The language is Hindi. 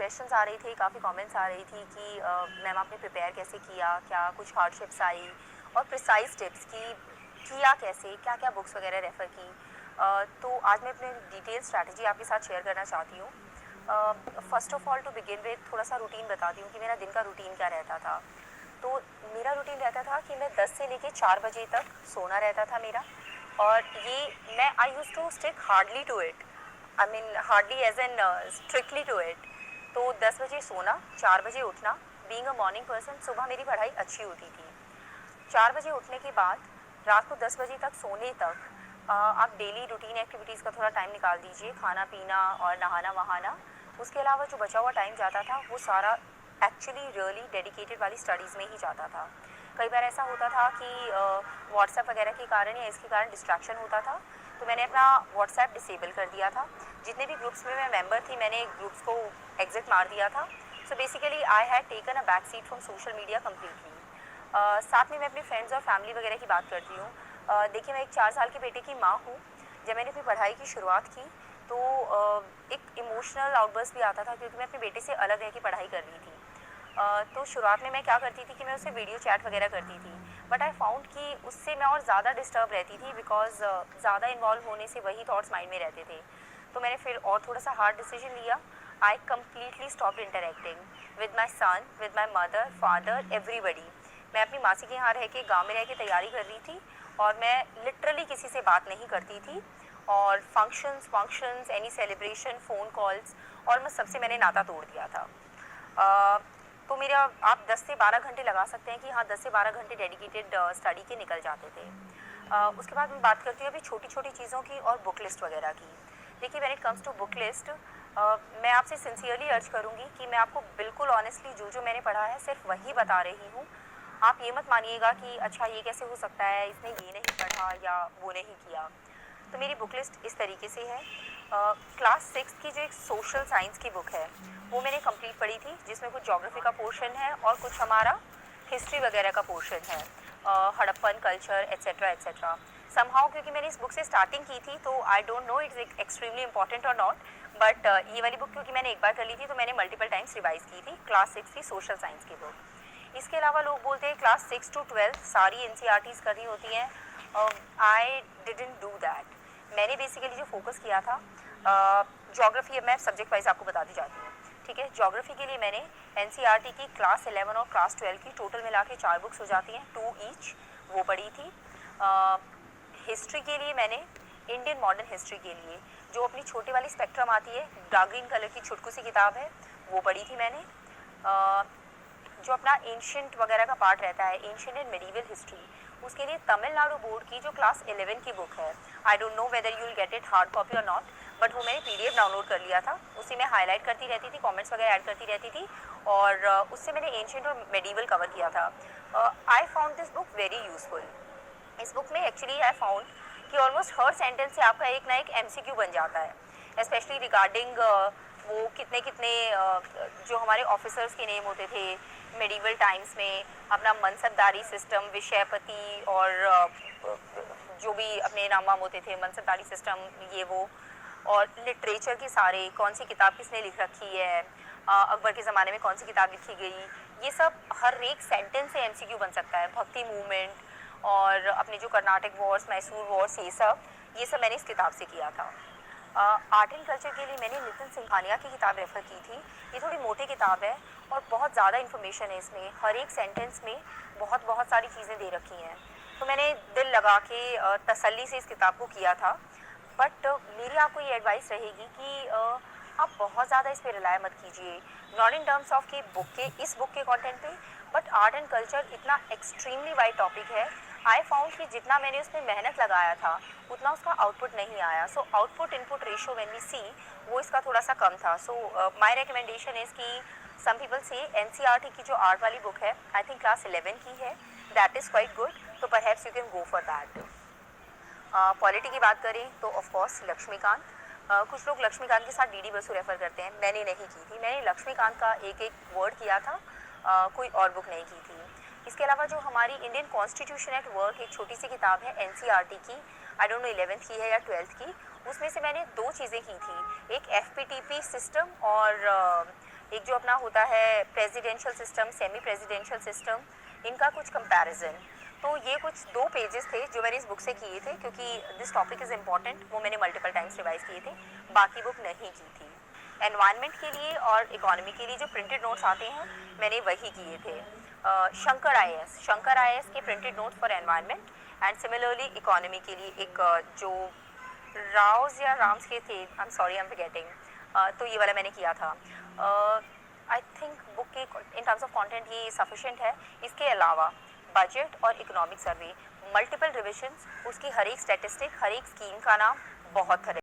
क्वेश्चंस आ रही थी, काफ़ी कमेंट्स आ रही थी कि मैम आपने प्रिपेयर कैसे किया, क्या कुछ हार्डशिप्स आई, और प्रिसाइज टिप्स की किया कैसे, क्या क्या बुक्स वगैरह रेफ़र की। तो आज मैं अपनी डिटेल स्ट्रैटेजी आपके साथ शेयर करना चाहती हूँ। First of all to begin with थोड़ा सा रूटीन बताती हूँ कि मेरा दिन का रूटीन क्या रहता था। तो मेरा रूटीन रहता था कि मैं 10 से लेके 4 बजे तक सोना रहता था मेरा, और ये मैं I use to stick hardly to it, I mean hardly as an strictly to it. तो 10 बजे सोना, 4 बजे उठना। बीइंग अ मॉर्निंग पर्सन, सुबह मेरी पढ़ाई अच्छी होती थी। 4 बजे उठने के बाद रात को 10 बजे तक सोने तक आप डेली रूटीन एक्टिविटीज़ का थोड़ा टाइम निकाल दीजिए, खाना पीना और नहाना वहाना। उसके अलावा जो बचा हुआ टाइम जाता था वो सारा एक्चुअली रियली डेडिकेटेड वाली स्टडीज़ में ही जाता था। कई बार ऐसा होता था कि व्हाट्सएप वगैरह के कारण या इसके कारण डिस्ट्रैक्शन होता था, तो मैंने अपना व्हाट्सएप डिसेबल कर दिया था। जितने भी ग्रुप्स में मैं मेंबर थी, मैंने ग्रुप्स को एग्जिट मार दिया था। So basically I had taken a back seat from social media completely. साथ में मैं अपने फ्रेंड्स और फैमिली वगैरह की बात करती हूँ। देखिए, मैं एक 4 साल के बेटे की माँ हूँ। जब मैंने अपनी पढ़ाई की शुरुआत की तो एक इमोशनल आउटबर्स्ट भी आता था, क्योंकि मैं अपने बेटे से अलग रह के पढ़ाई कर रही थी। तो शुरुआत में मैं क्या करती थी कि मैं उससे वीडियो चैट वगैरह करती थी, बट आई फाउंड कि उससे मैं और ज़्यादा डिस्टर्ब रहती थी, बिकॉज ज़्यादा इन्वॉल्व होने से वही थॉट्स माइंड में रहते थे। तो मैंने फिर और थोड़ा सा हार्ड डिसीजन लिया। I completely stop interacting with my son, with my mother, father, everybody. मैं अपनी मासी के यहाँ रह के, गाँव में रह के तैयारी कर रही थी, और मैं लिटरली किसी से बात नहीं करती थी। और functions, any celebration, phone calls, almost सबसे मैंने नाता तोड़ दिया था। तो मेरा आप 10 से 12 घंटे लगा सकते हैं कि हाँ, 10 से 12 घंटे डेडिकेटेड स्टडी के निकल जाते थे। उसके बाद मैं बात करती हूँ अभी छोटी छोटी चीज़ों की और बुक लिस्ट वगैरह की। देखिए, when it comes to book list, मैं आपसे सिंसियरली अर्ज करूँगी कि मैं आपको बिल्कुल ऑनेस्टली जो जो मैंने पढ़ा है सिर्फ वही बता रही हूँ। आप ये मत मानिएगा कि अच्छा ये कैसे हो सकता है, इसने ये नहीं पढ़ा या वो नहीं किया। तो मेरी बुक लिस्ट इस तरीके से है। क्लास 6 की जो एक सोशल साइंस की बुक है वो मैंने कंप्लीट पढ़ी थी, जिसमें कुछ ज्योग्राफी का पोर्शन है और कुछ हमारा हिस्ट्री वगैरह का पोर्शन है, Harappan culture etcetera etcetera. Somehow क्योंकि मैंने इस बुक से स्टार्टिंग की थी, तो I don't know it's extremely important और नॉट, बट ये वाली बुक क्योंकि मैंने एक बार कर ली थी तो मैंने मल्टीपल टाइम्स रिवाइज की थी क्लास 6 की सोशल साइंस की बुक। इसके अलावा लोग बोलते हैं क्लास 6 to 12 सारी एनसीईआरटीज़ करनी होती हैं। I didn't do that. मैंने बेसिकली जो फोकस किया था, ज्योग्राफी, मैं सब्जेक्ट वाइज आपको बताती जाती हूँ, ठीक है। ज्योग्राफी के लिए मैंने एनसीईआरटी की क्लास 11 और क्लास 12 की टोटल मिला के 4 बुक्स हो जाती हैं, 2 ईच, वो पढ़ी थी। हिस्ट्री के लिए मैंने इंडियन मॉडर्न हिस्ट्री के लिए जो अपनी छोटी वाली स्पेक्ट्रम आती है, डार्क ग्रीन कलर की छुटकू सी किताब है, वो पढ़ी थी मैंने। जो अपना एंशियंट वगैरह का पार्ट रहता है, एंशियंट एंड मेडिवल हिस्ट्री, उसके लिए तमिलनाडु बोर्ड की जो क्लास 11 की बुक है, I don't know whether you will get it hard copy और नॉट, बट वो मैंने पीडीएफ डाउनलोड कर लिया था। उसी में हाईलाइट करती रहती थी, कमेंट्स वगैरह ऐड करती रहती थी, और उससे मैंने एंशियंट और मेडिवल कवर किया था। I found this book very useful. इस बुक में एक्चुअली आई फाउंड कि ऑलमोस्ट हर सेंटेंस से आपका एक ना एक एमसीक्यू बन जाता है, स्पेशली रिगार्डिंग वो कितने कितने जो हमारे ऑफिसर्स के नेम होते थे मेडिवल टाइम्स में, अपना मनसबदारी सिस्टम, विषयपति, और जो भी अपने नाम वाम होते थे, मनसबदारी सिस्टम, ये वो, और लिटरेचर के सारे, कौन सी किताब किसने लिख रखी है, अकबर के ज़माने में कौन सी किताब लिखी गई, ये सब हर एक सेंटेंस से एमसीक्यू बन सकता है। भक्ति मूवमेंट और अपने जो कर्नाटक वॉर्स, मैसूर वॉर्स, ये सब मैंने इस किताब से किया था। आर्ट एंड कल्चर के लिए मैंने नितिन सिंघानिया की किताब रेफ़र की थी। ये थोड़ी मोटी किताब है और बहुत ज़्यादा इन्फॉर्मेशन है इसमें, हर एक सेंटेंस में बहुत सारी चीज़ें दे रखी हैं। तो मैंने दिल लगा के तसल्ली से इस किताब को किया था। बट मेरी आपको ये एडवाइस रहेगी कि आप बहुत ज़्यादा इस पर रिलाय मत कीजिए, नॉट इन टर्म्स ऑफ कि इस बुक के कंटेंट पे, बट आर्ट एंड कल्चर इतना एक्सट्रीमली वाइड टॉपिक है। आई फाउंड कि जितना मैंने उसमें मेहनत लगाया था उतना उसका आउटपुट नहीं आया। So output input ratio when we see, वो इसका थोड़ा सा कम था। सो माय रिकमेंडेशन इज़ कि सम पीपल से एनसीईआरटी की जो आर्ट वाली बुक है, आई थिंक क्लास 11 की है, दैट इज़ क्वाइट गुड, तो perhaps you can go for that. Polity की बात करें तो ऑफकोर्स लक्ष्मीकांत। कुछ लोग लक्ष्मीकांत के साथ डीडी बसु रेफ़र करते हैं, मैंने नहीं की थी। मैंने लक्ष्मीकांत का एक एक वर्ड किया था, कोई और बुक नहीं की थी। इसके अलावा जो हमारी इंडियन कॉन्स्टिट्यूशन एट वर्क एक छोटी सी किताब है एनसीईआरटी की, आई डोंट नो 11th की है या 12th की, उसमें से मैंने 2 चीज़ें की थी, एक एफपीटीपी सिस्टम और एक जो अपना होता है presidential system, semi presidential system, इनका कुछ कंपैरिजन। तो ये कुछ 2 पेजेस थे जो मैंने इस बुक से किए थे, क्योंकि दिस टॉपिक इज़ इम्पॉर्टेंट, वो मैंने मल्टीपल टाइम्स रिवाइज किए थे, बाकी बुक नहीं की थी। एनवायरनमेंट के लिए और इकोनॉमी के लिए जो प्रिंटेड नोट्स आते हैं मैंने वही किए थे। शंकर आई के printed notes for environment and similarly economy के लिए एक जो राउज या राम्स के थे, I am sorry I am forgetting, तो ये वाला मैंने किया था। आई थिंक बुक के इन टर्म्स ऑफ कंटेंट ये सफिशिएंट है। इसके अलावा बजट और इकोनॉमिक सर्वे, मल्टीपल रिविजन्स, उसकी हर एक स्टैटिस्टिक, हर एक स्कीम का नाम, बहुत तरह